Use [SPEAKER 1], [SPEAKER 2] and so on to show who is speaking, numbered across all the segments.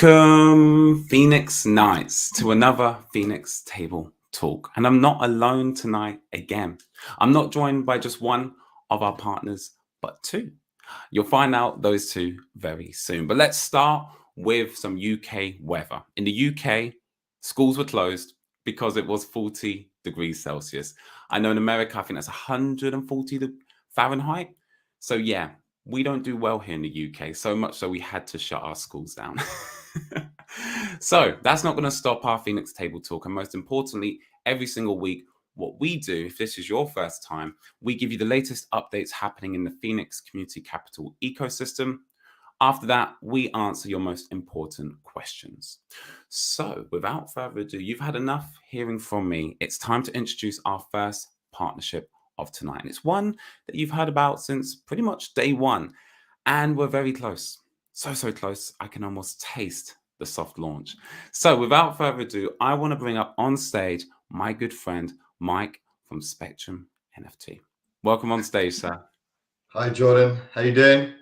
[SPEAKER 1] Welcome, Phoenix Knights, to another Phoenix Table Talk. And I'm not alone tonight again. I'm not joined by just one of our partners, but two. You'll find out those two very soon. But let's start with some UK weather. In the UK, schools were closed because it was 40 degrees Celsius. I know in America, I think that's 140 Fahrenheit. So yeah, we don't do well here in the UK, so much so we had to shut our schools down. So that's not going to stop our Phoenix Table Talk. And most importantly, every single week, what we do, if this is your first time, we give you the latest updates happening in the Phoenix Community Capital ecosystem. After that, we answer your most important questions. So without further ado, you've had enough hearing from me. It's time to introduce our first partnership of tonight. And it's one that you've heard about since pretty much day one. And we're very close. So close, I can almost taste the soft launch. So without further ado, I want to bring up on stage my good friend, Mike from Spectrum NFT. Welcome on stage, sir.
[SPEAKER 2] Hi, Jordan. How you doing?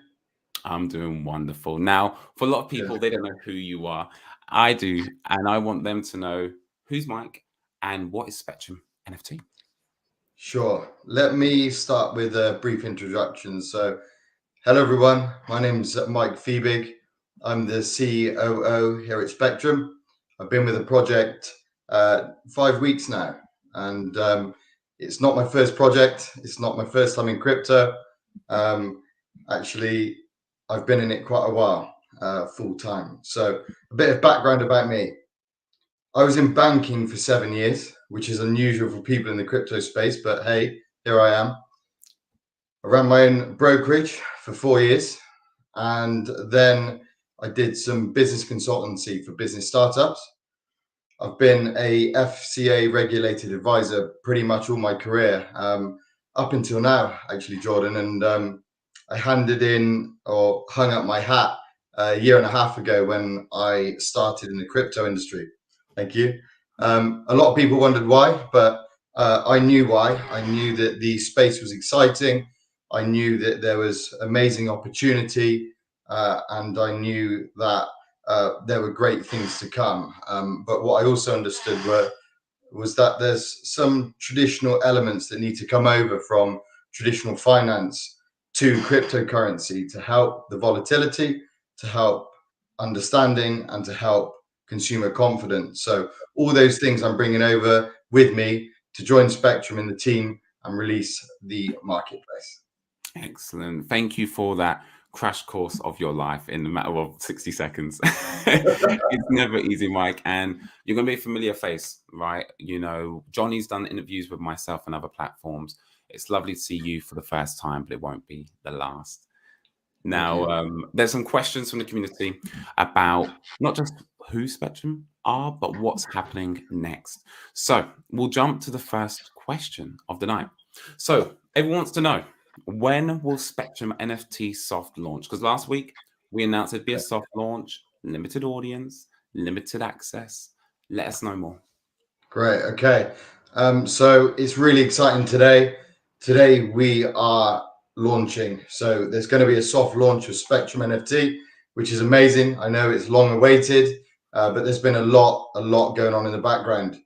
[SPEAKER 1] I'm doing wonderful. Now, for a lot of people, they don't know who you are. I do, and I want them to know who's Mike and what is Spectrum NFT.
[SPEAKER 2] Sure. Let me start with a brief introduction. So, hello, everyone. My name's Mike Fiebig. I'm the COO here at Spectrum. I've been with the project 5 weeks now, and it's not my first project. It's not my first time in crypto. Actually, I've been in it quite a while, full time. So, a bit of background about me. I was in banking for 7 years, which is unusual for people in the crypto space, but hey, here I am. I ran my own brokerage for 4 years, and then I did some business consultancy for business startups. I've been a FCA regulated advisor pretty much all my career, up until now, actually, Jordan. And I handed in or hung up my hat a year and a half ago when I started in the crypto industry. Thank you. A lot of people wondered why, but I knew why. I knew that the space was exciting. I knew that there was amazing opportunity, and I knew that there were great things to come. But what I also understood was that there's some traditional elements that need to come over from traditional finance to cryptocurrency to help the volatility, to help understanding, and to help consumer confidence. So all those things I'm bringing over with me to join Spectrum in the team and release the marketplace.
[SPEAKER 1] Excellent. Thank you for that crash course of your life in the matter of 60 seconds. It's never easy, Mike. And you're going to be a familiar face, right? You know, Johnny's done interviews with myself and other platforms. It's lovely to see you for the first time, but it won't be the last. Now, there's some questions from the community about not just who Spectrum are, but what's happening next. So we'll jump to the first question of the night. So everyone wants to know, when will Spectrum NFT soft launch? Because last week we announced it'd be a soft launch, limited audience, limited access. Let us know more.
[SPEAKER 2] Great. Okay. So it's really exciting today. Today we are launching. So there's going to be a soft launch of Spectrum NFT, which is amazing. I know it's long awaited, but there's been a lot going on in the background.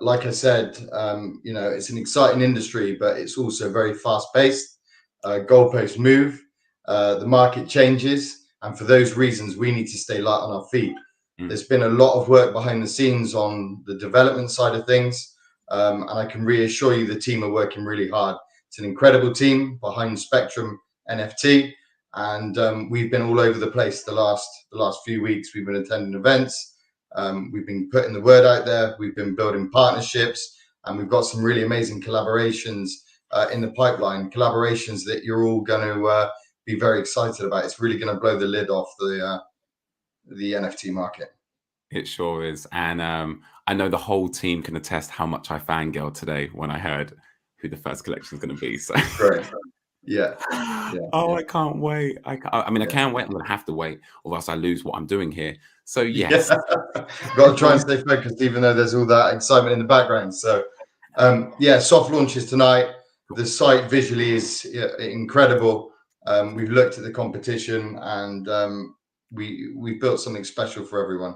[SPEAKER 2] Like I said, it's an exciting industry, but it's also very fast-paced. Goalposts move, the market changes, and for those reasons, we need to stay light on our feet. There's been a lot of work behind the scenes on the development side of things, and I can reassure you the team are working really hard. It's an incredible team behind Spectrum NFT, and we've been all over the place the last few weeks. We've been attending events, we've been putting the word out there, we've been building partnerships, and we've got some really amazing collaborations in the pipeline. Collaborations that you're all going to be very excited about. It's really going to blow the lid off the NFT market.
[SPEAKER 1] It sure is. And I know the whole team can attest how much I fangirled today when I heard who the first collection is going to be. So
[SPEAKER 2] Great. Yeah.
[SPEAKER 1] I can't wait. I can't wait. I'm going to have to wait, or else I lose what I'm doing here. So yes.
[SPEAKER 2] Got to try and stay focused, even though there's all that excitement in the background. So soft launches tonight. The site visually is incredible. We've looked at the competition, and we've built something special for everyone.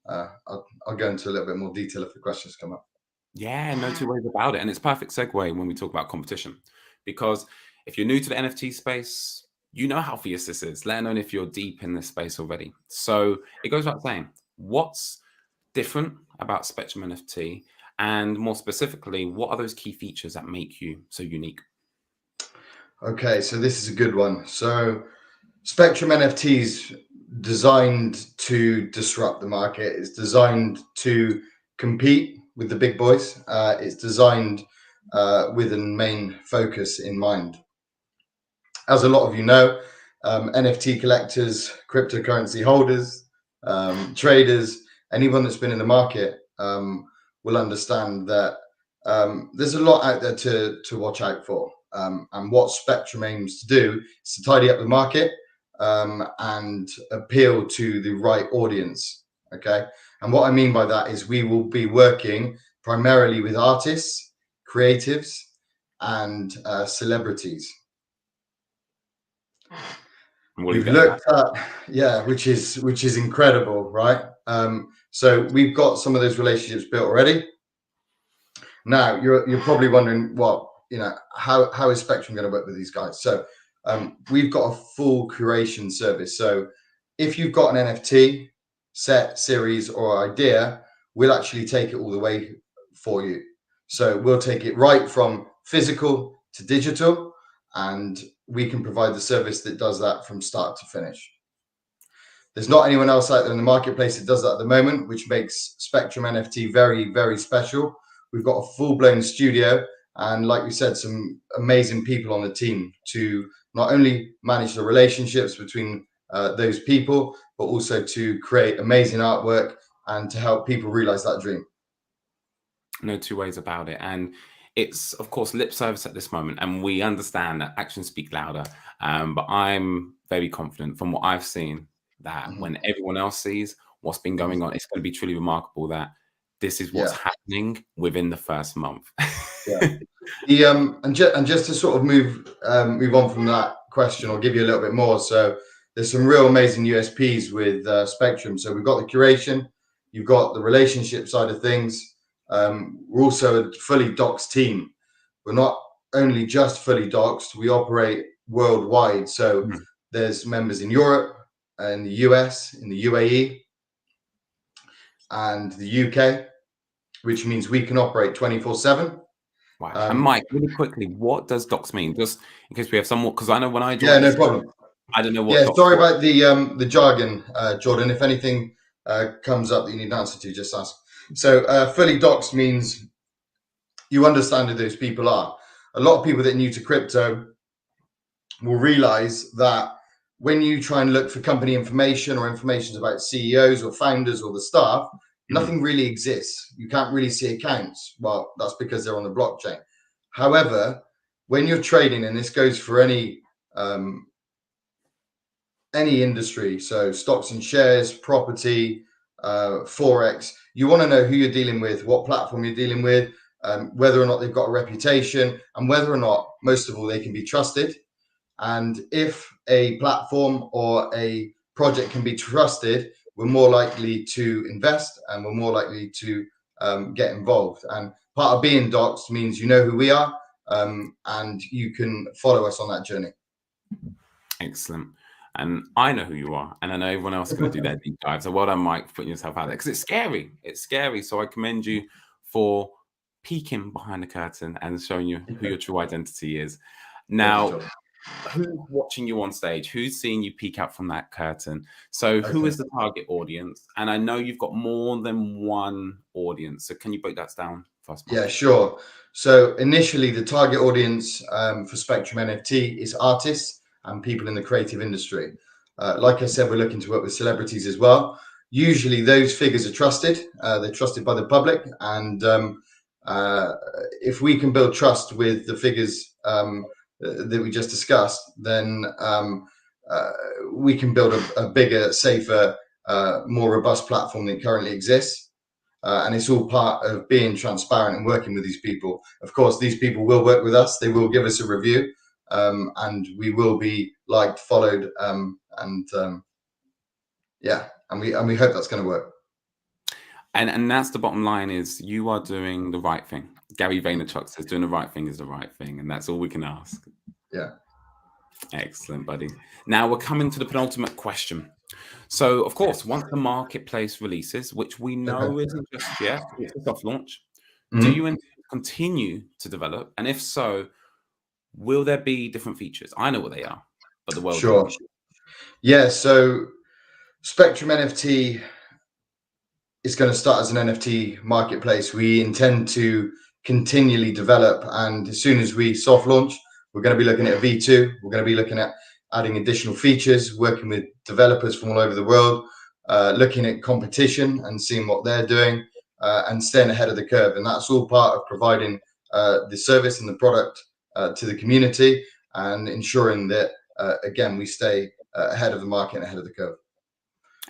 [SPEAKER 2] I'll go into a little bit more detail if the questions come up.
[SPEAKER 1] Yeah, no two ways about it. And it's perfect segue when we talk about competition. Because if you're new to the NFT space, you know how fierce this is, let alone if you're deep in this space already. So it goes without saying, what's different about Spectrum NFT? And more specifically, what are those key features that make you so unique?
[SPEAKER 2] Okay, so this is a good one. So Spectrum NFTs designed to disrupt the market. It's designed to compete with the big boys. It's designed with a main focus in mind. As a lot of you know, NFT collectors, cryptocurrency holders, traders, anyone that's been in the market will understand that there's a lot out there to watch out for. And what Spectrum aims to do is to tidy up the market and appeal to the right audience. Okay. And what I mean by that is we will be working primarily with artists, creatives, and celebrities. We've looked at, which is incredible, right? So we've got some of those relationships built already. Now you're probably wondering, well, how is Spectrum going to work with these guys? So we've got a full curation service. So if you've got an NFT set, series, or idea, we'll actually take it all the way for you. So we'll take it right from physical to digital, and we can provide the service that does that from start to finish. There's not anyone else out there in the marketplace that does that at the moment, which makes Spectrum NFT very, very special. We've got a full-blown studio, and like we said, some amazing people on the team to not only manage the relationships between those people, but also to create amazing artwork and to help people realize that dream.
[SPEAKER 1] No two ways about it. And it's, of course, lip service at this moment. And we understand that actions speak louder. But I'm very confident from what I've seen that when everyone else sees what's been going on, it's going to be truly remarkable that this is what's happening within the first month.
[SPEAKER 2] And just to sort of move on from that question, I'll give you a little bit more. So there's some real amazing USPs with Spectrum. So we've got the curation, you've got the relationship side of things. We're also a fully doxed team. We're not only just fully doxed, we operate worldwide. So there's members in Europe and the US, in the UAE, and the UK, which means we can operate 24/7.
[SPEAKER 1] Wow. And Mike, really quickly, what does docs mean? Just in case we have some more, because I know when I joined,
[SPEAKER 2] yeah, no problem.
[SPEAKER 1] I don't know what.
[SPEAKER 2] Yeah, sorry about the jargon, Jordan. If anything comes up that you need an answer to, just ask. So fully doxed means you understand who those people are. A lot of people that are new to crypto will realize that when you try and look for company information or information about CEOs or founders or the staff, nothing really exists. You can't really see accounts. Well, that's because they're on the blockchain. However, when you're trading, and this goes for any industry, so stocks and shares, property, forex, you want to know who you're dealing with, what platform you're dealing with, whether or not they've got a reputation, and whether or not, most of all, they can be trusted. And if a platform or a project can be trusted, we're more likely to invest and we're more likely to get involved. And part of being doxed means you know who we are and you can follow us on that journey.
[SPEAKER 1] Excellent. And I know who you are, and I know everyone else is going to do their deep dive. So well done, Mike, for putting yourself out there, because it's scary. It's scary. So I commend you for peeking behind the curtain and showing you who your true identity is. Now, who's watching you on stage? Who's seeing you peek out from that curtain? So who is the target audience? And I know you've got more than one audience. So can you break that down for us?
[SPEAKER 2] Yeah, sure. So initially, the target audience for Spectrum NFT is artists and people in the creative industry. Like I said, we're looking to work with celebrities as well. Usually those figures are trusted. They're trusted by the public. And if we can build trust with the figures that we just discussed, then we can build a bigger, safer, more robust platform than currently exists. And it's all part of being transparent and working with these people. Of course, these people will work with us. They will give us a review, and we will be liked, followed, and Yeah, and we hope that's going to work.
[SPEAKER 1] And that's the bottom line, is you are doing the right thing. Gary Vaynerchuk says doing the right thing is the right thing, and that's all we can ask.
[SPEAKER 2] Yeah.
[SPEAKER 1] Excellent, buddy. Now we're coming to the penultimate question. So, of course, once the marketplace releases, which we know
[SPEAKER 2] Okay.
[SPEAKER 1] isn't just yet, it's a soft launch, do
[SPEAKER 2] Mhm.
[SPEAKER 1] you intend to continue to develop? And if so, will there be different features? I know what they are, but the world
[SPEAKER 2] Sure.
[SPEAKER 1] doesn't.
[SPEAKER 2] Yeah. So Spectrum NFT is going to start as an NFT marketplace. We intend to continually develop, and as soon as we soft launch, we're going to be looking at a V2. We're going to be looking at adding additional features, working with developers from all over the world, looking at competition and seeing what they're doing, and staying ahead of the curve. And that's all part of providing the service and the product to the community, and ensuring that again we stay ahead of the market and ahead of the curve.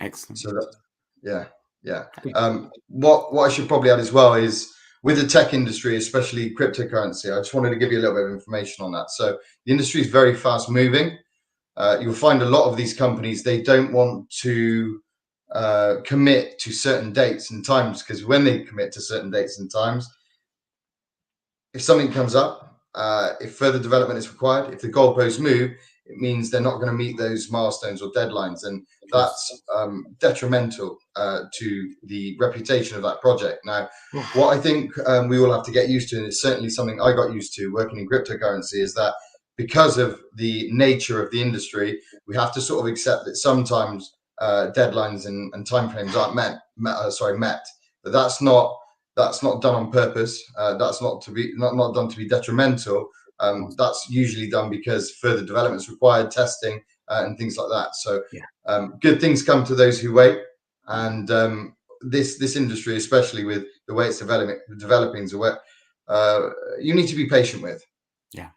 [SPEAKER 1] Excellent.
[SPEAKER 2] So that, yeah, yeah. What I should probably add as well is, with the tech industry, especially cryptocurrency, I just wanted to give you a little bit of information on that. So the industry is very fast moving. You'll find a lot of these companies, they don't want to commit to certain dates and times, because when they commit to certain dates and times, if something comes up, if further development is required, if the goalposts move, it means they're not going to meet those milestones or deadlines, and that's detrimental to the reputation of that project. Now, what I think we will have to get used to, and it's certainly something I got used to working in cryptocurrency, is that because of the nature of the industry, we have to sort of accept that sometimes deadlines and timeframes aren't met. But that's not done on purpose. That's not done to be detrimental. That's usually done because further development is required, testing, and things like that. So
[SPEAKER 1] Yeah.
[SPEAKER 2] good things come to those who wait. And this industry, especially with the way it's developing is what you need to be patient with.
[SPEAKER 1] Yeah.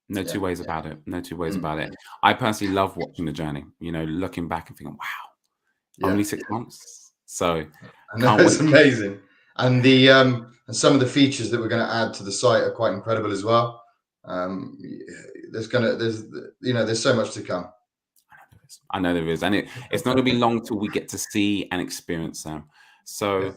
[SPEAKER 1] No
[SPEAKER 2] Yeah.
[SPEAKER 1] two ways about it. No two ways
[SPEAKER 2] Mm.
[SPEAKER 1] about it. I personally love watching the journey, looking back and thinking, wow,
[SPEAKER 2] Yeah.
[SPEAKER 1] only 6 months. So
[SPEAKER 2] I know,
[SPEAKER 1] can't
[SPEAKER 2] it's
[SPEAKER 1] wait.
[SPEAKER 2] amazing. And the and some of the features that we're going to add to the site are quite incredible as well. Um, there's so much to come.
[SPEAKER 1] I know there is. And it's not going to be long till we get to see and experience them.
[SPEAKER 2] Yeah.
[SPEAKER 1] So,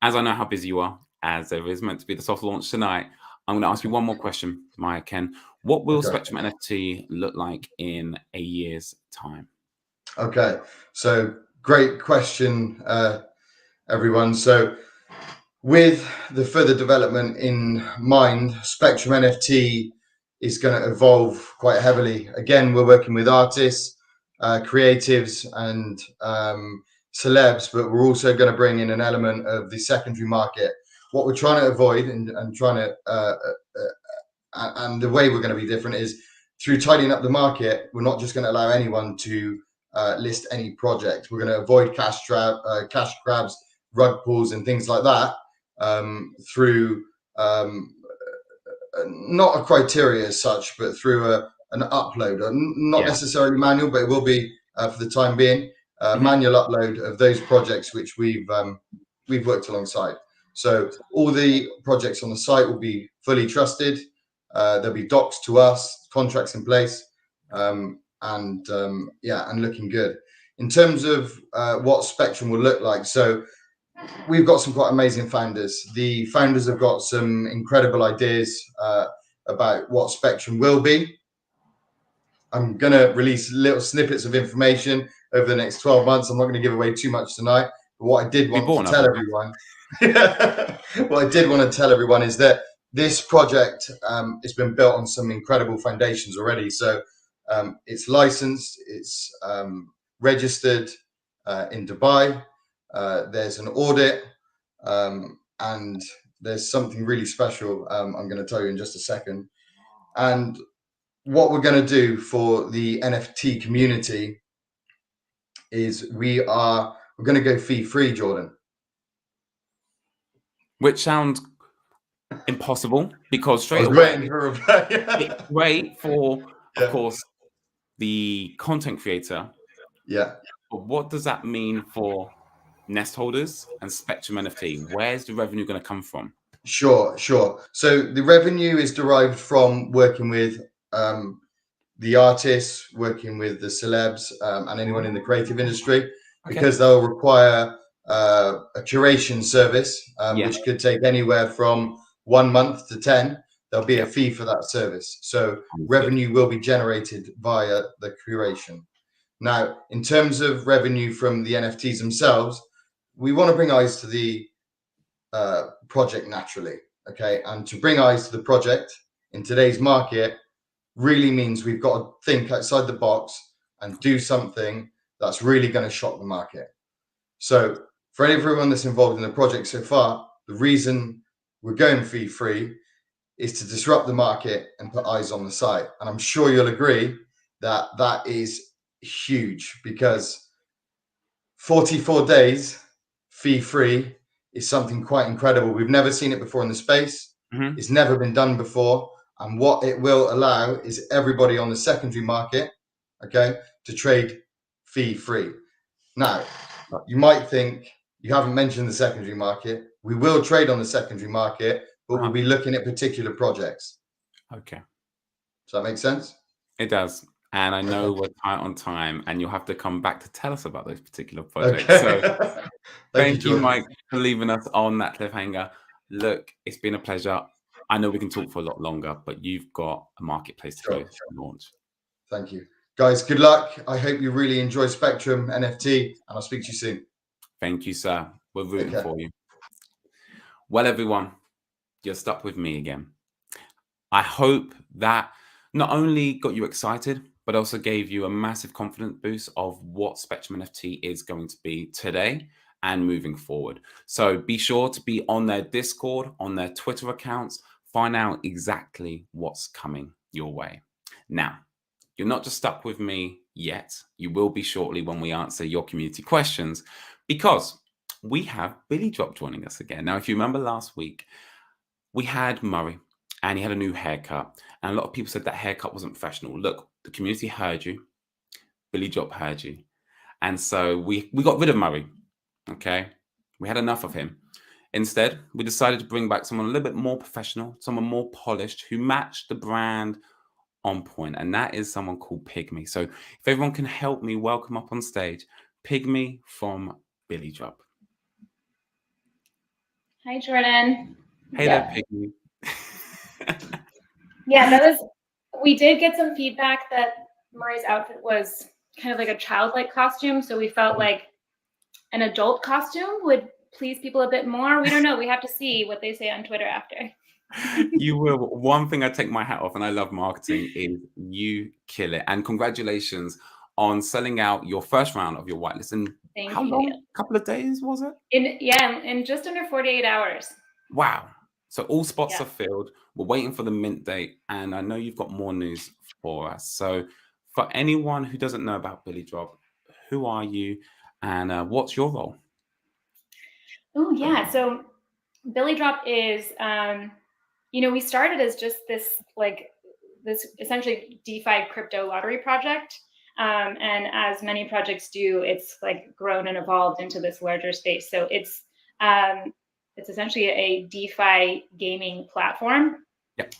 [SPEAKER 1] as I know how busy you are, as there is meant to be the soft launch tonight, I'm going to ask you one more question, Maya Ken. What will
[SPEAKER 2] Okay.
[SPEAKER 1] Spectrum NFT look like in a year's time?
[SPEAKER 2] Okay. So great question, everyone. So with the further development in mind, Spectrum NFT is going to evolve quite heavily. Again, we're working with artists, creatives, and celebs, but we're also going to bring in an element of the secondary market. What we're trying to avoid and trying to and the way we're going to be different is through tidying up the market. We're not just going to allow anyone to list any project. We're going to avoid cash grabs, rug pulls, and things like that, through not a criteria as such, but through an upload, not
[SPEAKER 1] Yeah.
[SPEAKER 2] necessarily manual, but it will be for the time being manual upload of those projects which we've worked alongside. So all the projects on the site will be fully trusted. There'll be docs to us, contracts in place, and looking good. In terms of what Spectrum will look like, so we've got some quite amazing founders. The founders have got some incredible ideas about what Spectrum will be. I'm going to release little snippets of information over the next 12 months. I'm not going to give away too much tonight. But what I did want to tell everyone, what I did want to tell everyone is that this project has been built on some incredible foundations already. So it's licensed, it's registered in Dubai. There's an audit, and there's something really special I'm going to tell you in just a second. And what we're going to do for the NFT community is we're going to go fee free, Jordan.
[SPEAKER 1] Which sounds impossible, because
[SPEAKER 2] I
[SPEAKER 1] straight
[SPEAKER 2] was
[SPEAKER 1] away
[SPEAKER 2] waiting for a reply.
[SPEAKER 1] it's great for, of
[SPEAKER 2] Yeah.
[SPEAKER 1] course, the content creator.
[SPEAKER 2] Yeah.
[SPEAKER 1] But what does that mean for nest holders and Spectrum NFT? Where's the revenue going to come from?
[SPEAKER 2] Sure. So the revenue is derived from working with the artists, working with the celebs, and anyone in the creative industry. because they'll require a curation service,
[SPEAKER 1] Yeah.
[SPEAKER 2] which could take anywhere from 1 month to 10. There'll be
[SPEAKER 1] Yeah.
[SPEAKER 2] a fee for that service. So
[SPEAKER 1] Understood.
[SPEAKER 2] revenue will be generated via the curation. Now, in terms of revenue from the NFTs themselves, we want to bring eyes to the project naturally. Okay. And to bring eyes to the project in today's market really means we've got to think outside the box and do something that's really going to shock the market. So for everyone that's involved in the project so far, the reason we're going fee free is to disrupt the market and put eyes on the site. And I'm sure you'll agree that that is huge, because 44 days fee free is something quite incredible. We've never seen it before in the space.
[SPEAKER 1] Mhm.
[SPEAKER 2] It's never been done before. And what it will allow is everybody on the secondary market, okay, to trade fee free. Now, you might think you haven't mentioned the secondary market. We will trade on the secondary market, but we'll be looking at particular projects.
[SPEAKER 1] Okay.
[SPEAKER 2] Does that make sense?
[SPEAKER 1] It does. And I know
[SPEAKER 2] Okay.
[SPEAKER 1] we're tight on time, and you'll have to come back to tell us about those particular projects.
[SPEAKER 2] Okay.
[SPEAKER 1] So thank you, Mike, for leaving us on that cliffhanger. Look, it's been a pleasure. I know we can talk for a lot longer, but you've got a marketplace to go launch.
[SPEAKER 2] Thank you. Guys, good luck. I hope you really enjoy Spectrum NFT, and I'll speak to you soon.
[SPEAKER 1] Thank you, sir. We're rooting for you. Well, everyone, you're stuck with me again. I hope that not only got you excited, but also gave you a massive confidence boost of what Spectrum NFT is going to be today and moving forward. So be sure to be on their Discord, on their Twitter accounts, find out exactly what's coming your way. Now, you're not just stuck with me yet. You will be shortly when we answer your community questions, because we have BilliDrop joining us again. Now, if you remember last week, we had Murray, and he had a new haircut. And a lot of people said that haircut wasn't professional. Look, the community heard you. BilliDrop heard you. And so we got rid of Murray. Okay. We had enough of him. Instead, we decided to bring back someone a little bit more professional, someone more polished, who matched the brand on point. And that is someone called Pygmy. So if everyone can help me welcome up on stage, Pygmy from BilliDrop.
[SPEAKER 3] Hi, Jordan.
[SPEAKER 1] Hey there, Pygmy.
[SPEAKER 3] Yeah, we did get some feedback that Murray's outfit was kind of like a childlike costume. So we felt like an adult costume would please people a bit more. We don't know. We have to see what they say on Twitter after.
[SPEAKER 1] You will. One thing I take my hat off, and I love marketing, is you kill it. And congratulations on selling out your first round of your whitelist. And how long? A couple of days, was it?
[SPEAKER 3] In just under 48 hours.
[SPEAKER 1] Wow. So all spots are filled. We're waiting for the mint date. And I know you've got more news for us. So for anyone who doesn't know about BilliDrop, who are you and what's your role?
[SPEAKER 3] Oh, yeah. So BilliDrop is, we started as just this essentially DeFi crypto lottery project. And as many projects do, it's like grown and evolved into this larger space. So it's essentially a DeFi gaming platform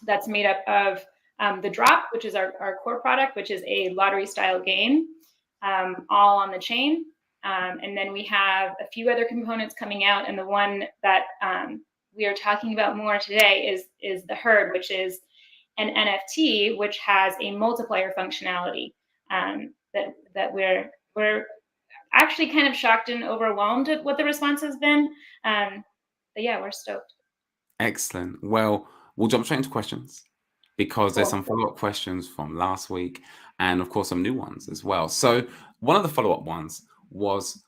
[SPEAKER 3] that's made up of the Drop, which is our core product, which is a lottery style game, all on the chain. And then we have a few other components coming out. And the one that we are talking about more today is the Herd, which is an NFT, which has a multiplier functionality that we're actually kind of shocked and overwhelmed at what the response has been. But yeah, we're stoked.
[SPEAKER 1] Excellent. Well, we'll jump straight into questions, because there's some follow-up questions from last week and of course some new ones as well. So one of the follow-up ones was,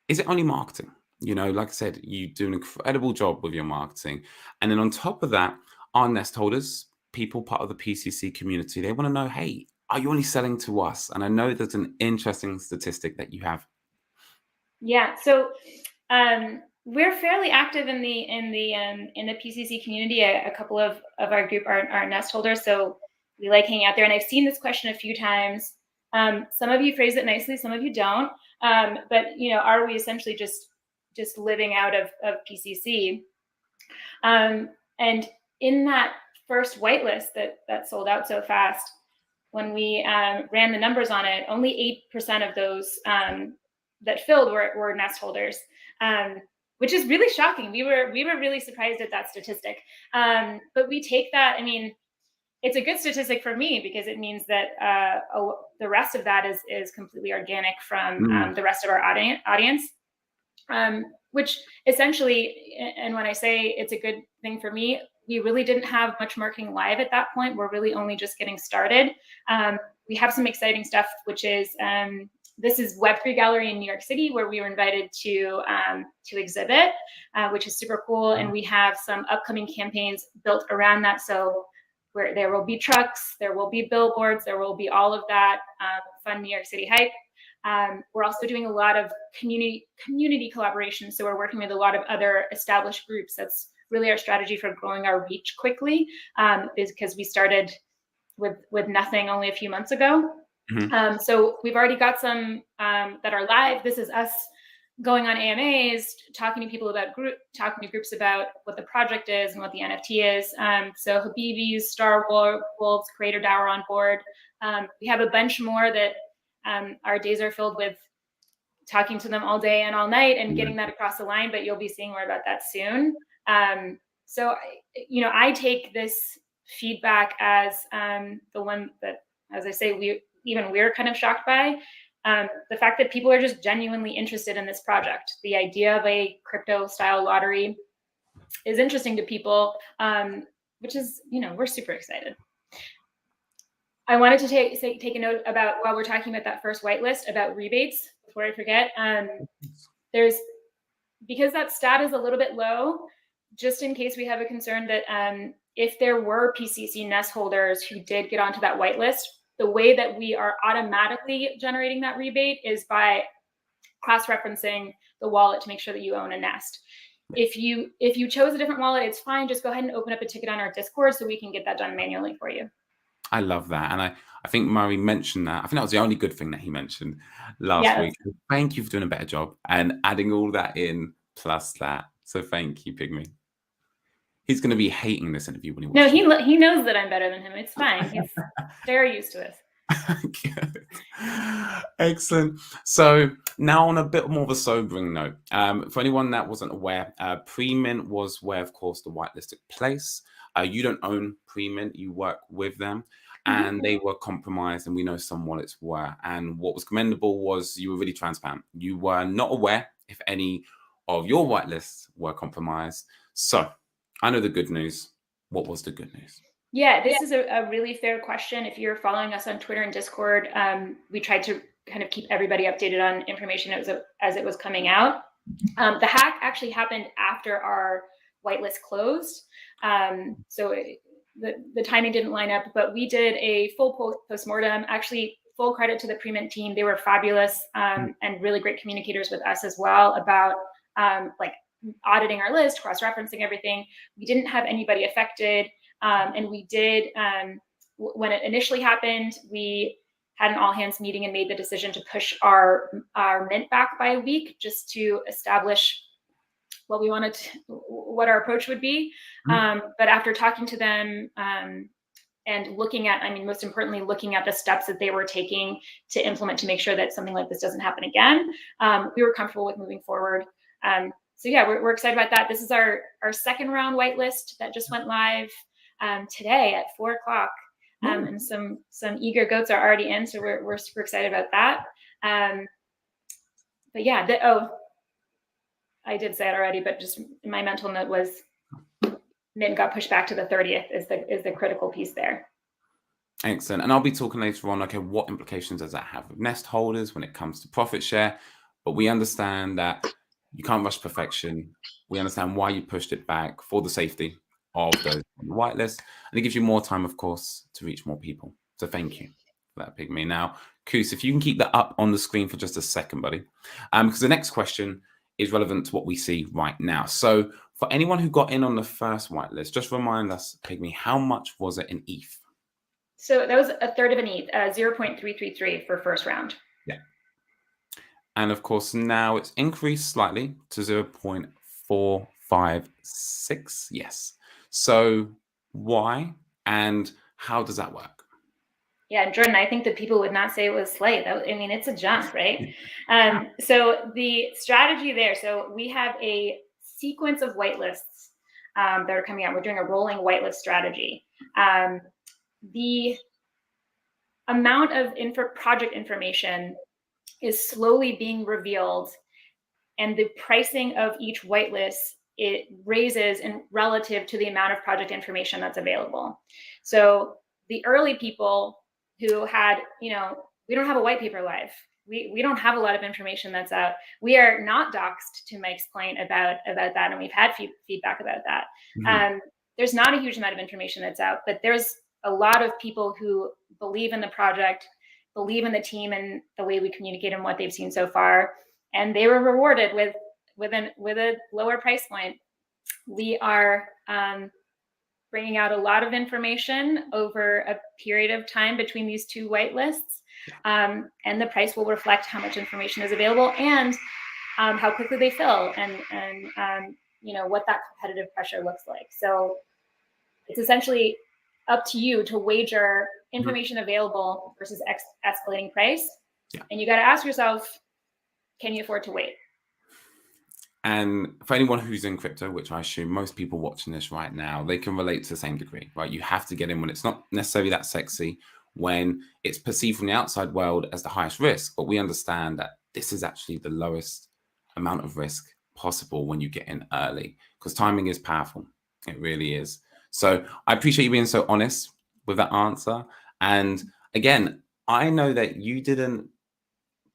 [SPEAKER 1] is it only marketing? Like I said, you do an incredible job with your marketing. And then on top of that, our nest holders, people part of the PCC community, they want to know, hey, are you only selling to us? And I know there's an interesting statistic that you have.
[SPEAKER 3] Yeah. So we're fairly active in the PCC community. A couple of our group are nest holders, so we like hanging out there. And I've seen this question a few times. Some of you phrase it nicely, some of you don't. But are we essentially just living out of PCC? And in that first whitelist that sold out so fast, when we ran the numbers on it, only 8% of that filled were nest holders, which is really shocking. We were really surprised at that statistic. But we take that. I mean, it's a good statistic for me because it means that the rest of that is completely organic from the rest of our audience. Which essentially, and when I say it's a good thing for me, we really didn't have much marketing live at that point. We're really only just getting started. We have some exciting stuff, which is this is Web3 Gallery in New York City, where we were invited to exhibit, which is super cool. And we have some upcoming campaigns built around that. So where there will be trucks, there will be billboards, there will be all of that fun New York City hype. We're also doing a lot of community collaboration. So we're working with a lot of other established groups. That's really our strategy for growing our reach quickly, is because we started with nothing only a few months ago. So we've already got some that are live. This is us going on AMAs, talking to people about talking to groups about what the project is and what the NFT is. So Habibis, Star Wolves, Creator DAO are on board. We have a bunch more that our days are filled with talking to them all day and all night and getting that across the line, but you'll be seeing more about that soon. So, I take this feedback as the one that, as I say, we're kind of shocked by. The fact that people are just genuinely interested in this project. The idea of a crypto style lottery is interesting to people, which is, we're super excited. I wanted to take a note about, while we're talking about that first whitelist, about rebates, before I forget. Because that stat is a little bit low, just in case we have a concern that if there were PCC nest holders who did get onto that whitelist, the way that we are automatically generating that rebate is by cross-referencing the wallet to make sure that you own a nest. If you chose a different wallet, it's fine. Just go ahead and open up a ticket on our Discord so we can get that done manually for you.
[SPEAKER 1] I love that. And I think Murray mentioned that. I think that was the only good thing that he mentioned last week. Thank you for doing a better job and adding all that in plus that. So thank you, Pygmy. He's going to be hating this interview when he watches
[SPEAKER 3] it. No, he knows that I'm better than him. It's fine. He's very used to this.
[SPEAKER 1] Good. Excellent. So now on a bit more of a sobering note, for anyone that wasn't aware, Pre-Mint was where, of course, the whitelist took place. You don't own Pre-Mint, you work with them, and they were compromised, and we know some wallets were. And what was commendable was you were really transparent. You were not aware if any of your whitelists were compromised. So I know the good news. What was the good news?
[SPEAKER 3] Yeah, this is a really fair question. If you're following us on Twitter and Discord, we tried to kind of keep everybody updated on information as it was coming out. The hack actually happened after our whitelist closed. So the timing didn't line up, but we did a full postmortem. Actually, full credit to the Pre-Mint team. They were fabulous and really great communicators with us as well about auditing our list, cross-referencing everything. We didn't have anybody affected. And we did, when it initially happened, we had an all-hands meeting and made the decision to push our mint back by a week just to establish what we wanted, what our approach would be. But after talking to them and looking at, most importantly, looking at the steps that they were taking to implement to make sure that something like this doesn't happen again, we were comfortable with moving forward. So yeah, we're excited about that. This is our second round whitelist that just went live today at 4:00. And some eager goats are already in, so we're super excited about that. But yeah, I did say it already, but just my mental note was mint got pushed back to the 30th is the critical piece there.
[SPEAKER 1] Excellent. And I'll be talking later on, okay, what implications does that have with nest holders when it comes to profit share? But we understand that you can't rush perfection. We understand why you pushed it back for the safety of those on the whitelist. And it gives you more time, of course, to reach more people. So thank you for that, Pygmy. Now, Koos, if you can keep that up on the screen for just a second, buddy, because the next question is relevant to what we see right now. So for anyone who got in on the first whitelist, just remind us, Pygmy, how much was it in ETH?
[SPEAKER 3] So that was a third of an ETH, 0.333 for first round.
[SPEAKER 1] Yeah. And of course, now it's increased slightly to 0.456. Yes. So why and how does that work?
[SPEAKER 3] Yeah, Jordan, I think that people would not say it was slight. I mean, it's a jump, right? So the strategy there, so we have a sequence of whitelists that are coming out. We're doing a rolling whitelist strategy. The amount of project information is slowly being revealed, and the pricing of each whitelist, it raises in relative to the amount of project information that's available. So the early people who had, we don't have a white paper live. We don't have a lot of information that's out. We are not doxed, to Mike's point about that, and we've had feedback about that.
[SPEAKER 1] Mhm.
[SPEAKER 3] There's not a huge amount of information that's out, but there's a lot of people who believe in the project, believe in the team and the way we communicate and what they've seen so far, and they were rewarded with a lower price point. We are bringing out a lot of information over a period of time between these two whitelists, and the price will reflect how much information is available and how quickly they fill, and what that competitive pressure looks like. So it's essentially up to you to wager information available versus escalating price.
[SPEAKER 1] Yeah.
[SPEAKER 3] And you got to ask yourself, can you afford to wait?
[SPEAKER 1] And for anyone who's in crypto, which I assume most people watching this right now, they can relate to the same degree, right? You have to get in when it's not necessarily that sexy, when it's perceived from the outside world as the highest risk. But we understand that this is actually the lowest amount of risk possible when you get in early, because timing is powerful. It really is. So I appreciate you being so honest with that answer. And again, I know that you didn't,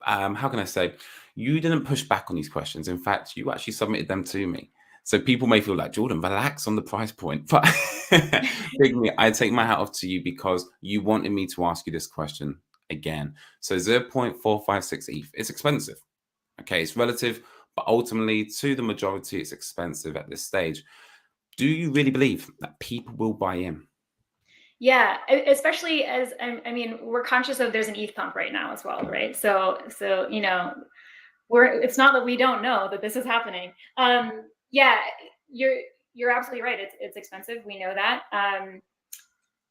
[SPEAKER 1] how can I say, you didn't push back on these questions. In fact, you actually submitted them to me. So people may feel like, Jordan, relax on the price point. But Pygmy, I take my hat off to you because you wanted me to ask you this question again. So 0.456 ETH, it's expensive. Okay, it's relative, but ultimately to the majority, it's expensive at this stage. Do you really believe that people will buy in?
[SPEAKER 3] Yeah, especially as I mean, we're conscious of there's an ETH pump right now as well, right? So it's not that we don't know that this is happening. Yeah, you're absolutely right. It's expensive. We know that.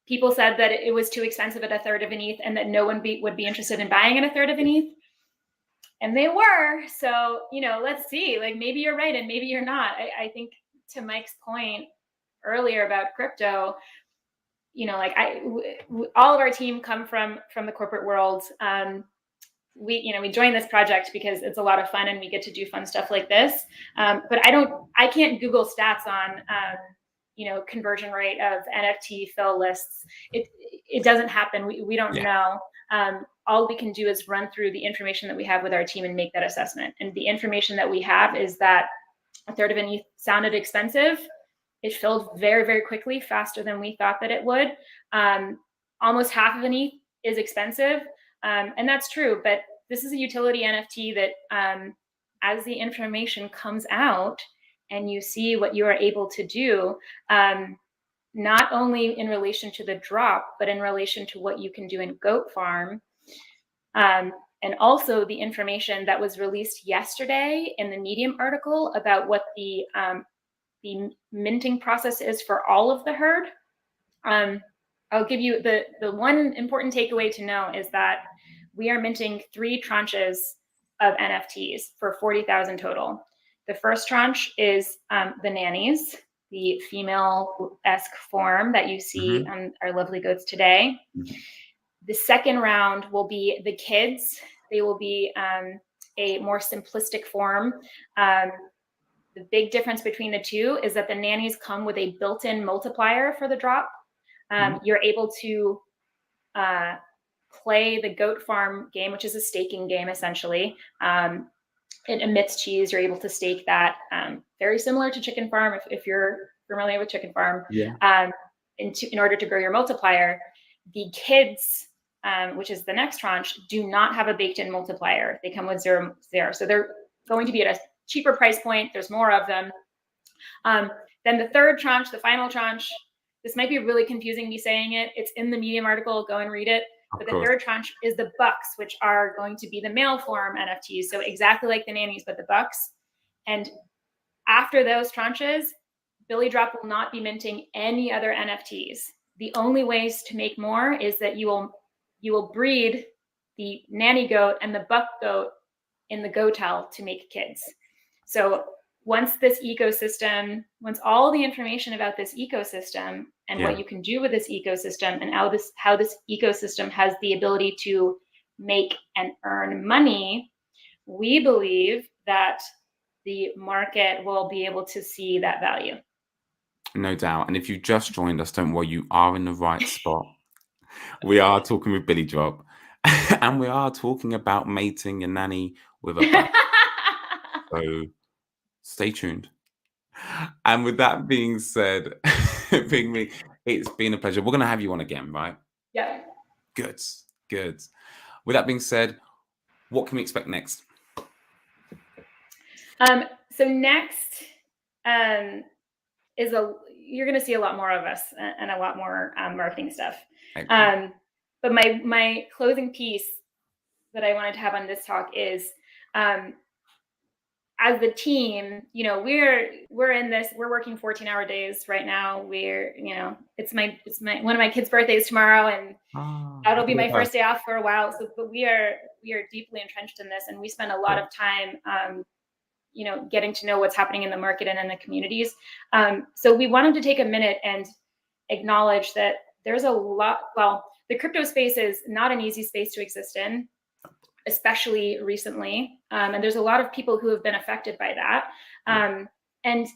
[SPEAKER 3] People said that it was too expensive at a third of an ETH, and that no one would be interested in buying at a third of an ETH. And they were. So let's see. Like, maybe you're right, and maybe you're not. I think, to Mike's point earlier about crypto, all of our team come from the corporate world. We joined this project because it's a lot of fun and we get to do fun stuff like this. But I can't Google stats on, conversion rate of NFT fill lists. It doesn't happen. We don't know. All we can do is run through the information that we have with our team and make that assessment. And the information that we have is that a third of an ETH sounded expensive. It filled very, very quickly, faster than we thought that it would. Almost half of an ETH is expensive. And that's true, but this is a utility NFT that as the information comes out and you see what you are able to do, not only in relation to the drop, but in relation to what you can do in Goat Farm, and also the information that was released yesterday in the Medium article about what the minting process is for all of the herd. I'll give you the one important takeaway to know is that we are minting 3 tranches of NFTs for 40,000 total. The first tranche is the nannies, the female-esque form that you see on our lovely goats today. The second round will be the kids. They will be a more simplistic form. The big difference between the two is that the nannies come with a built-in multiplier for the drop. You're able to play the Goat Farm game, which is a staking game, essentially. It emits cheese. You're able to stake that. Very similar to Chicken Farm, if you're familiar with Chicken Farm. In order to grow your multiplier. The kids, which is the next tranche, do not have a baked-in multiplier. They come with 0. So they're going to be at a cheaper price point. There's more of them. Then the third tranche, the final tranche, this might be really confusing me saying it. It's in the Medium article. Go and read it. But the third tranche is the bucks, which are going to be the male form NFTs. So exactly like the nannies, but the bucks. And after those tranches, BilliDrop will not be minting any other NFTs. The only ways to make more is that you will you will breed the nanny goat and the buck goat in the goatel to make kids. So once all the information about this ecosystem and what you can do with this ecosystem and how this ecosystem has the ability to make and earn money, we believe that the market will be able to see that value.
[SPEAKER 1] No doubt. And if you just joined us, don't worry, you are in the right spot. We are talking with BilliDrop, and we are talking about mating your nanny with a buck. So stay tuned. And with that being said, Pygmy, it's been a pleasure. We're going to have you on again, right?
[SPEAKER 3] Yeah.
[SPEAKER 1] Good. With that being said, what can we expect next?
[SPEAKER 3] So next you're going to see a lot more of us and a lot more marketing stuff. But my closing piece that I wanted to have on this talk is, as the team, we're in this, we're working 14-hour days right now. It's one of my kids' birthdays tomorrow, and that'll be my first day off for a while. So, but we are deeply entrenched in this, and we spend a lot of time, getting to know what's happening in the market and in the communities. So we wanted to take a minute and acknowledge that there's a lot. Well, the crypto space is not an easy space to exist in, especially recently. And there's a lot of people who have been affected by that. And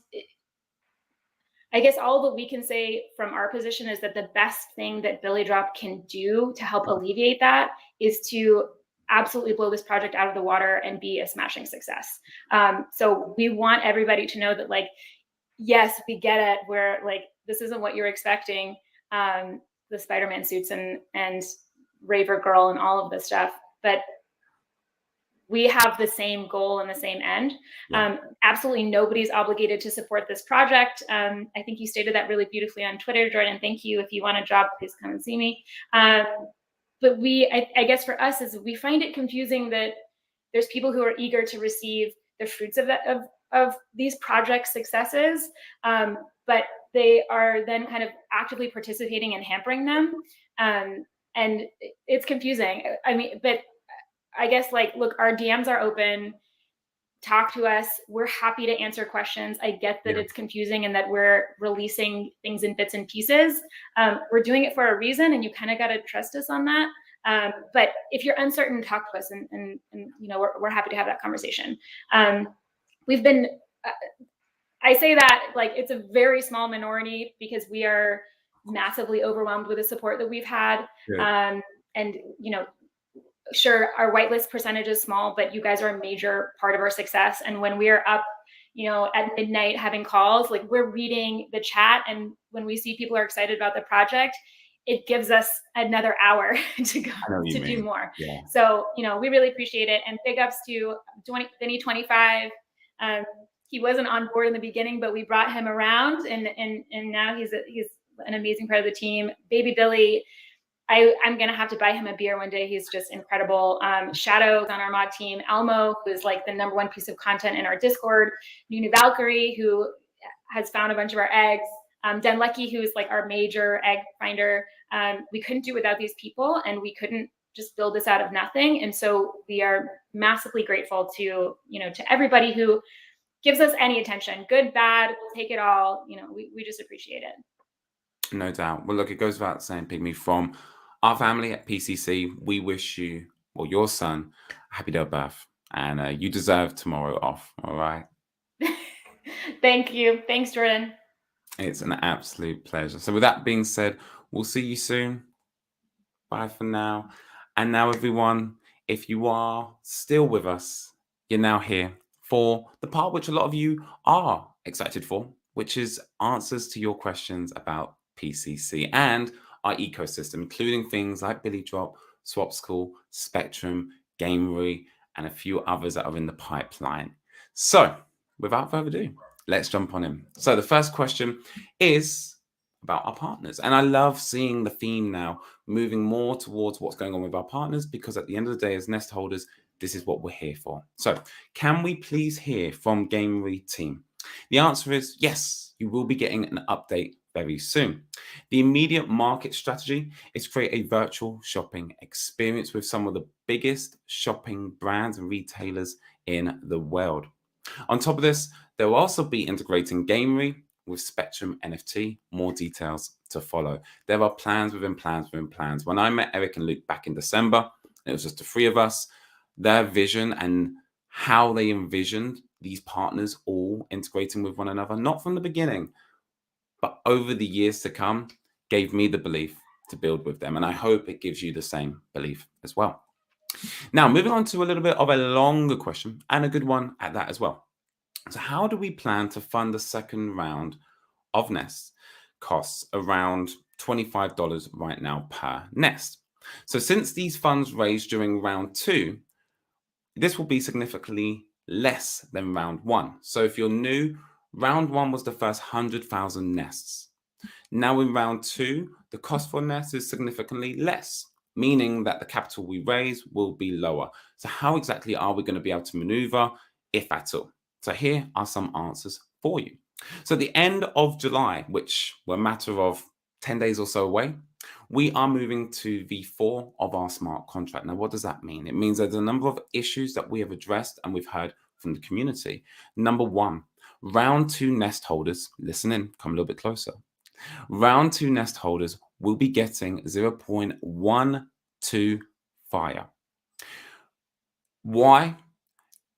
[SPEAKER 3] I guess all that we can say from our position is that the best thing that BilliDrop can do to help alleviate that is to absolutely blow this project out of the water and be a smashing success. So we want everybody to know that, like, yes, we get it. We're like, this isn't what you're expecting. The Spider-Man suits and Raver Girl and all of this stuff, but we have the same goal and the same end. Absolutely nobody's obligated to support this project. I think you stated that really beautifully on Twitter, Jordan. Thank you. If you want a job, please come and see me. But I guess for us, is we find it confusing that there's people who are eager to receive the fruits of these project successes, but they are then kind of actively participating and hampering them. And it's confusing. I mean, but I guess, like, look, our DMs are open. Talk to us. We're happy to answer questions. I get that it's confusing and that we're releasing things in bits and pieces. We're doing it for a reason, and you kind of got to trust us on that. But if you're uncertain, talk to us, and we're happy to have that conversation. We've been, I say that like it's a very small minority because we are massively overwhelmed with the support that we've had. And sure, our whitelist percentage is small, but you guys are a major part of our success. And when we are up, at midnight having calls, like, we're reading the chat, and when we see people are excited about the project, it gives us another hour to go to do more. So, we really appreciate it. And big ups to Vinny25. He wasn't on board in the beginning, but we brought him around, and now he's an amazing part of the team. Baby Billy, I'm going to have to buy him a beer one day. He's just incredible. Shadow's on our mod team. Elmo, who is like the #1 piece of content in our Discord. Nunu Valkyrie, who has found a bunch of our eggs. Den Lucky, who is like our major egg finder. We couldn't do without these people, and we couldn't just build this out of nothing. And so we are massively grateful to everybody who gives us any attention, good, bad, we'll take it all. We just appreciate it.
[SPEAKER 1] No doubt. Well, look, it goes without saying, Pygmy, from our family at PCC, we wish you, or your son, a happy day of birth, and you deserve tomorrow off. All right.
[SPEAKER 3] Thank you. Thanks, Jordan.
[SPEAKER 1] It's an absolute pleasure. So with that being said, we'll see you soon. Bye for now. And now, everyone, if you are still with us, you're now here for the part which a lot of you are excited for, which is answers to your questions about PCC and our ecosystem, including things like BilliDrop, SwapSchool, Spectrum, Gamery, and a few others that are in the pipeline. So without further ado, let's jump on in. So the first question is about our partners. And I love seeing the theme now moving more towards what's going on with our partners, because at the end of the day, as nest holders, this is what we're here for. So can we please hear from Gamery team? The answer is yes, you will be getting an update very soon. The immediate market strategy is to create a virtual shopping experience with some of the biggest shopping brands and retailers in the world. On top of this, they will also be integrating Gamery with Spectrum NFT. More details to follow. There are plans within plans within plans. When I met Eric and Luke back in December, it was just the three of us. Their vision and how they envisioned these partners all integrating with one another, not from the beginning, but over the years to come, gave me the belief to build with them. And I hope it gives you the same belief as well. Now, moving on to a little bit of a longer question, and a good one at that as well. So how do we plan to fund the second round of nests? Costs around $25 right now per nest. So since these funds raised during round 2, this will be significantly less than round 1. So if you're new, round 1 was the first 100,000 nests. Now in round 2, the cost for a nest is significantly less, meaning that the capital we raise will be lower. So how exactly are we going to be able to maneuver, if at all? So here are some answers for you. So at the end of July, which we're a matter of 10 days or so away, we are moving to V4 of our smart contract. Now, what does that mean? It means there's a number of issues that we have addressed and we've heard from the community. Number 1, round 2 nest holders, listen in, come a little bit closer. Round 2 nest holders will be getting 0.12 fire. Why?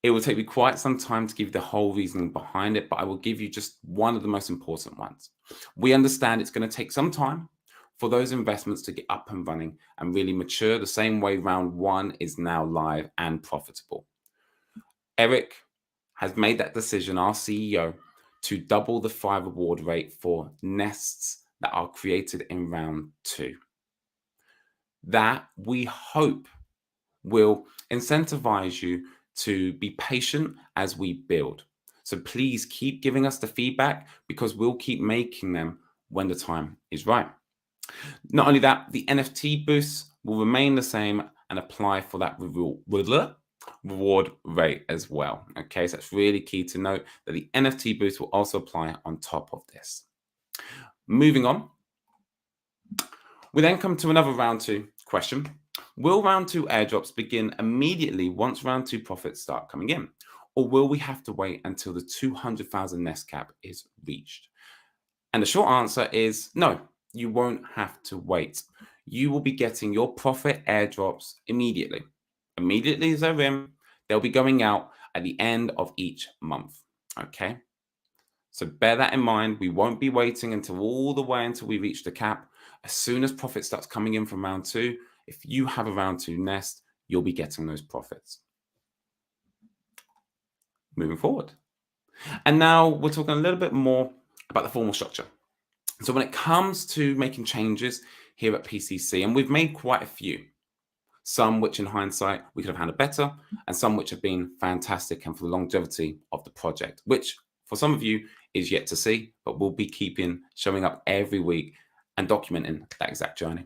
[SPEAKER 1] It will take me quite some time to give the whole reasoning behind it, but I will give you just one of the most important ones. We understand it's going to take some time for those investments to get up and running and really mature the same way round 1 is now live and profitable. Eric has made that decision, our CEO, to double the fire reward rate for nests that are created in round 2. That we hope will incentivize you to be patient as we build. So please keep giving us the feedback because we'll keep making them when the time is right. Not only that, the NFT boosts will remain the same and apply for that reward rate as well. Okay, so that's really key to note that the NFT boost will also apply on top of this. Moving on, we then come to another round 2 question. Will round 2 airdrops begin immediately once round 2 profits start coming in? Or will we have to wait until the 200,000 nest cap is reached? And the short answer is no, you won't have to wait. You will be getting your profit airdrops immediately. Immediately as they're in, they'll be going out at the end of each month. Okay? So bear that in mind. We won't be waiting until all the way until we reach the cap. As soon as profit starts coming in from round 2, if you have a round 2 nest, you'll be getting those profits. Moving forward. And now we're talking a little bit more about the formal structure. So when it comes to making changes here at PCC, and we've made quite a few, some which in hindsight we could have handled better, and some which have been fantastic and for the longevity of the project, which for some of you is yet to see, but we'll be showing up every week and documenting that exact journey.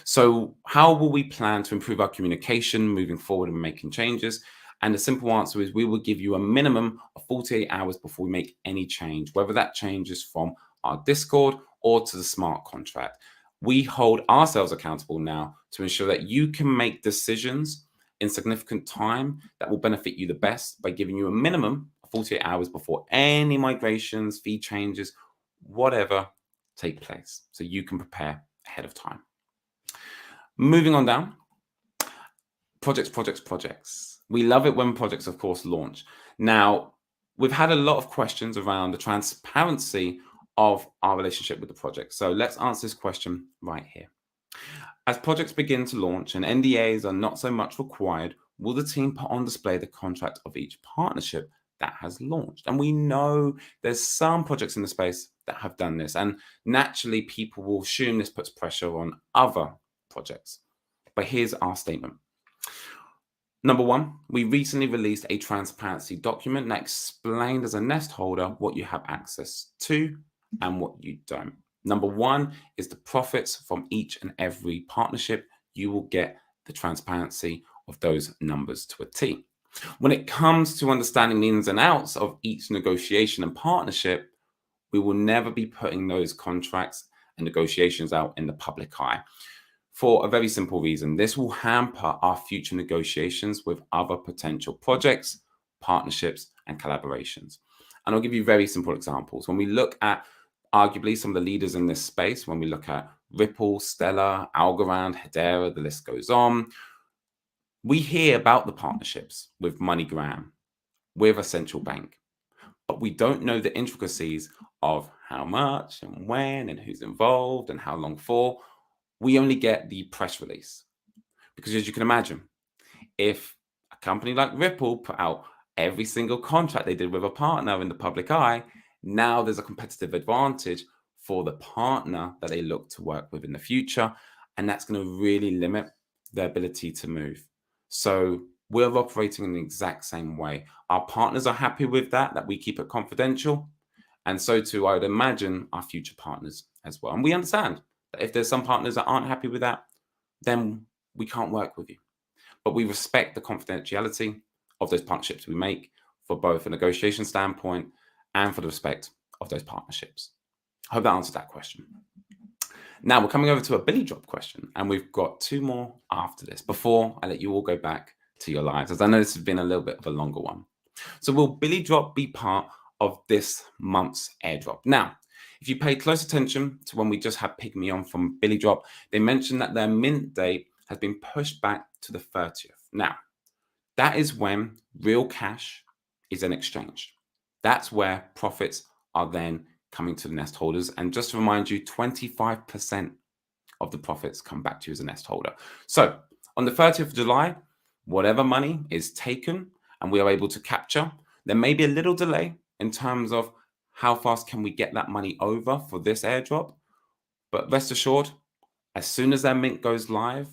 [SPEAKER 1] So how will we plan to improve our communication moving forward and making changes? And the simple answer is we will give you a minimum of 48 hours before we make any change, whether that change is from our Discord or to the smart contract. We hold ourselves accountable now to ensure that you can make decisions in significant time that will benefit you the best by giving you a minimum of 48 hours before any migrations, fee changes, whatever take place, so you can prepare ahead of time. Moving on down, projects. We love it when projects, of course, launch. Now, we've had a lot of questions around the transparency of our relationship with the project. So let's answer this question right here. As projects begin to launch and NDAs are not so much required, will the team put on display the contract of each partnership that has launched? And we know there's some projects in the space that have done this, and naturally people will assume this puts pressure on other projects. But here's our statement. Number 1, we recently released a transparency document that explained as a nest holder what you have access to and what you don't. Number 1 is the profits from each and every partnership. You will get the transparency of those numbers to a T. When it comes to understanding the ins and outs of each negotiation and partnership, We will never be putting those contracts and negotiations out in the public eye for a very simple reason. This will hamper our future negotiations with other potential projects, partnerships, and collaborations. And I'll give you very simple examples. When we look at arguably some of the leaders in this space, when we look at Ripple, Stellar, Algorand, Hedera, the list goes on, we hear about the partnerships with MoneyGram, with a central bank, but we don't know the intricacies of how much and when and who's involved and how long for. We only get the press release. Because as you can imagine, if a company like Ripple put out every single contract they did with a partner in the public eye, now there's a competitive advantage for the partner that they look to work with in the future. And that's going to really limit their ability to move. So we're operating in the exact same way. Our partners are happy with that we keep it confidential. And so too, I would imagine our future partners as well. And we understand that if there's some partners that aren't happy with that, then we can't work with you. But we respect the confidentiality of those partnerships we make for both a negotiation standpoint and for the respect of those partnerships. I hope that answered that question. Now we're coming over to a BilliDrop question, and we've got 2 more after this before I let you all go back to your lives, as I know this has been a little bit of a longer one. So will BilliDrop be part of this month's airdrop? Now, if you pay close attention to when we just had Pygmy on from BilliDrop, they mentioned that their mint date has been pushed back to the 30th. Now, that is when real cash is then exchanged. That's where profits are then coming to the nest holders. And just to remind you, 25% of the profits come back to you as a nest holder. So on the 30th of July, whatever money is taken and we are able to capture, there may be a little delay in terms of how fast can we get that money over for this airdrop. But rest assured, as soon as their mint goes live,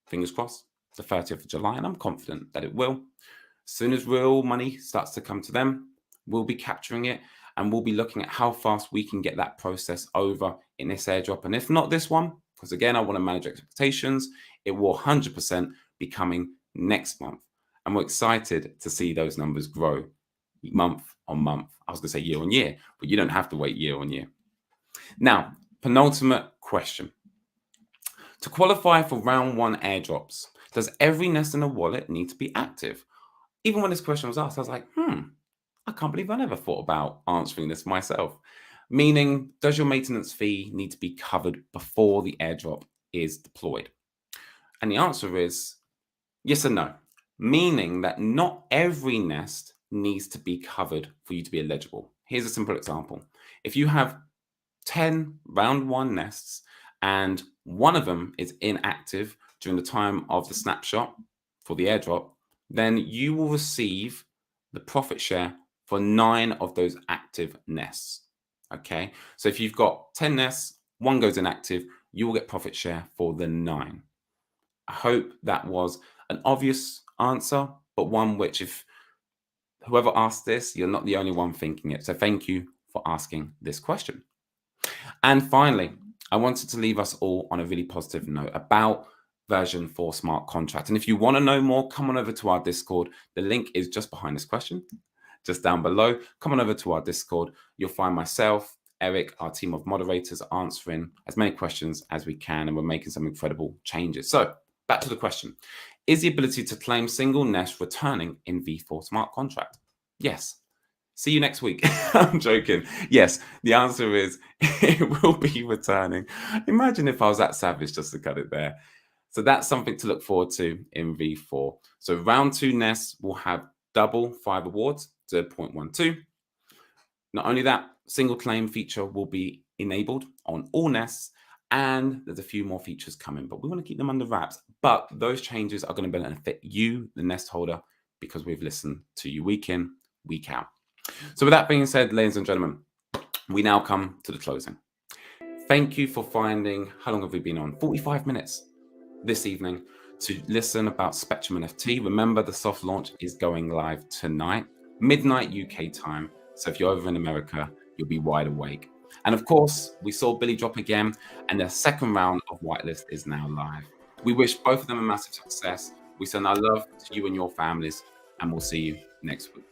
[SPEAKER 1] fingers crossed, the 30th of July, and I'm confident that it will. As soon as real money starts to come to them, we'll be capturing it and we'll be looking at how fast we can get that process over in this airdrop. And if not this one, because again, I want to manage expectations, it will 100% be coming next month. And we're excited to see those numbers grow month on month. I was going to say year on year, but you don't have to wait year on year. Now, penultimate question. To qualify for round 1 airdrops, does every nest in a wallet need to be active? Even when this question was asked, I was like, I can't believe I never thought about answering this myself. Meaning, does your maintenance fee need to be covered before the airdrop is deployed? And the answer is yes and no. Meaning that not every nest needs to be covered for you to be eligible. Here's a simple example. If you have 10 round 1 nests and one of them is inactive during the time of the snapshot for the airdrop, then you will receive the profit share for 9 of those active nests. Okay, so if you've got 10 nests, 1 goes inactive, you will get profit share for the 9. I hope that was an obvious answer, but one which, if whoever asked this, you're not the only one thinking it. So thank you for asking this question. And finally, I wanted to leave us all on a really positive note about version 4 smart contract. And if you want to know more, come on over to our Discord. The link is just behind this question, just down below. Come on over to our Discord. You'll find myself, Eric, our team of moderators answering as many questions as we can, and we're making some incredible changes. So back to the question. Is the ability to claim single nest returning in V4 smart contract? Yes. See you next week. I'm joking. Yes, the answer is it will be returning. Imagine if I was that savage just to cut it there. So that's something to look forward to in V4. So round 2 nests will have double 5 awards, 0.12. Not only that, single claim feature will be enabled on all nests, and there's a few more features coming, but we want to keep them under wraps. But those changes are going to benefit you, the nest holder, because we've listened to you week in, week out. So with that being said, ladies and gentlemen, we now come to the closing. Thank you for finding, how long have we been on? 45 minutes this evening to listen about Spectrum NFT. Remember, the soft launch is going live tonight, midnight UK time. So if you're over in America, you'll be wide awake. And of course, we saw BilliDrop again, and the second round of whitelist is now live. We wish both of them a massive success. We send our love to you and your families, and we'll see you next week.